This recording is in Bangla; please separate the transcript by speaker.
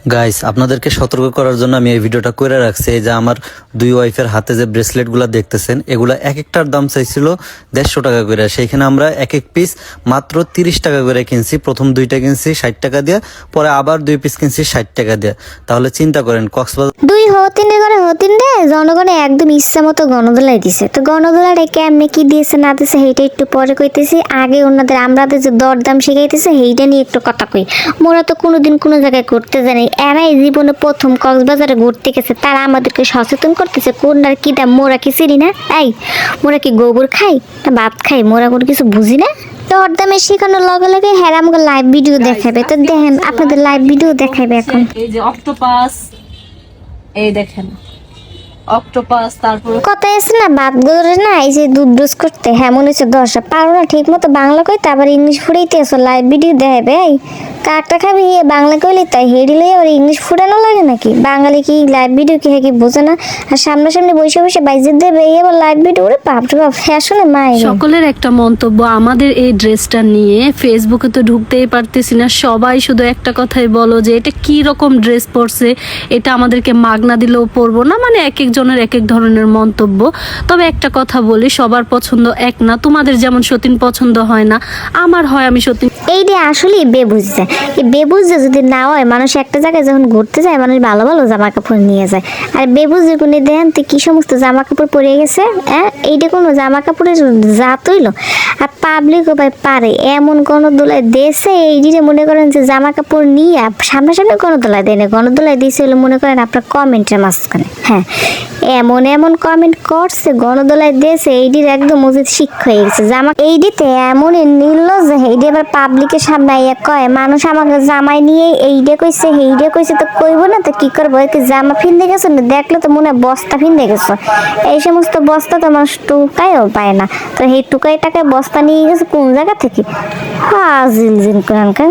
Speaker 1: গাইস, আপনাদেরকে সতর্ক করার জন্য আমি এই ভিডিওটা করে রাখছি। এই যে আমার দুই ওয়াইফের হাতে যে ব্রেসলেটগুলো দেখতেছেন, এগুলা এক একটার দাম চাইছিল 150 টাকা করে। সেইখানে আমরা এক এক পিস মাত্র 30 টাকা করে কিনছি। প্রথম দুইটা কিনছি 60 টাকা দিয়ে, পরে আবার 2 পিস কিনছি 60 টাকা দিয়ে। তাহলে চিন্তা করেন, কক্সবাজার
Speaker 2: দুই হতিনে করে হতিনরে জনগণে একদম ইচ্ছা মতো গণদোলাই দিছে। তো গণদোলারে কেমনে কি দিয়েছে না দিয়েছে সেইটা একটু পরে কইতেছি। আগে ওনাদের আমাদের যে দরদাম শিখাইতেছে সেইটা নিয়ে একটু কথা কই। মোরা তো কোনোদিন কোনো জায়গায় ঘুরতে জানি, এরাই জীবনে প্রথম কক্সবাজারে ঘুরতে গেছে, তারা আমাদেরকে সচেতন করতেছে কোনটার কি দাম। মোরা কি চিনি না? এই মোরা কি গোবর খাই না ভাত খাই? মোরা কোনো কিছু বুঝি না। দরদামে শেখানোর লগে লগে হ্যাঁ আমাকে লাইভ ভিডিও দেখাবে। তো দেখেন আপনাদের লাইভ ভিডিও দেখাবে এখন।
Speaker 3: এই যে অক্টোপাস, এই দেখেন অক্টোপাস। তারপর
Speaker 2: কথায় আছে না, বাদ গরে না এই যে দুধ ডোজ করতে, হ্যাঁ মনে হচ্ছে 10 পারো না ঠিক মতো বাংলা কইতে, আবার ইংলিশ ফুড়াইতে আসো লাইভ ভিডিও দেখাবে। এই কাকটা খাবি বাংলা কইলে তাই হেডিলে আর ইংলিশ ফুটানো লাগে নাকি? বাঙালি কি লাইভ ভিডিও কি কি বোঝে না? আর সামনাসামনি বসে বসে বাইজে দেবে এবার লাইভ ভিডিও করে বাপরে বাপ ফ্যাশনে মাই।
Speaker 3: সকলের একটা মন্তব্য আমাদের এই ড্রেসটা নিয়ে। ফেসবুকে তো ঢুকতেই পারতেছি না, সবাই শুধু একটা কথাই বলো যে এটা কি রকম ড্রেস পরছে, এটা আমাদেরকে মাগনা দিলেও পরবো না। মানে এক একজনের এক এক ধরনের মন্তব্য। তবে একটা কথা বলি, সবার পছন্দ এক না। তোমাদের যেমন সতীন পছন্দ হয় না, আমার হয় আমি সতীন।
Speaker 2: এইটা আসলে বেবুঝছে। এই বেবুঝে যদি না হয়, মানুষ একটা জায়গায় যখন ঘুরতে যায় মানুষ ভালো ভালো জামা কাপড় নিয়ে যায়। আর বেবুঝে কোনে দেখেন তো কি সমস্ত জামা কাপড় পরে গেছে। হ্যাঁ এইটা কোনো জামা কাপড়ের জাত হইল? আর পাবলিকও ভাই পারে এমন গণদোলায় দেশে এইদিকে মনে করেন যে জামা কাপড় নিয়ে সামনাসামনি গণদোলায় দেয় না, গণদোলায় দিয়েছে হলো মনে করেন আপনার কমেন্টের মাঝখানে। হ্যাঁ এমন এমন কমেন্ট করছে গণদোলায় দিয়েছে, এইটির একদম উচিত শিক্ষা হয়ে গেছে। জামা এইদিতে এমন নির্লজ্জ যে এইটি আবার পাবলিকের সামনে আইয়া কয় মানুষ আমাকে জামাই নিয়ে এইটা কইছে সেইটা কইছে। তো কইব না তো কি করবো? কি জামা ফিন্দে গেছো না? দেখলে তো মনে হয় বস্তা ফিন্দে গেছো। এই সমস্ত বস্তা তো মানুষ টুকাইও পায় না। তো এই টুকাই টাকায় বস্তা নিয়ে গেছে কোন জায়গা থেকে? হাজিল জিন কোরআনকার।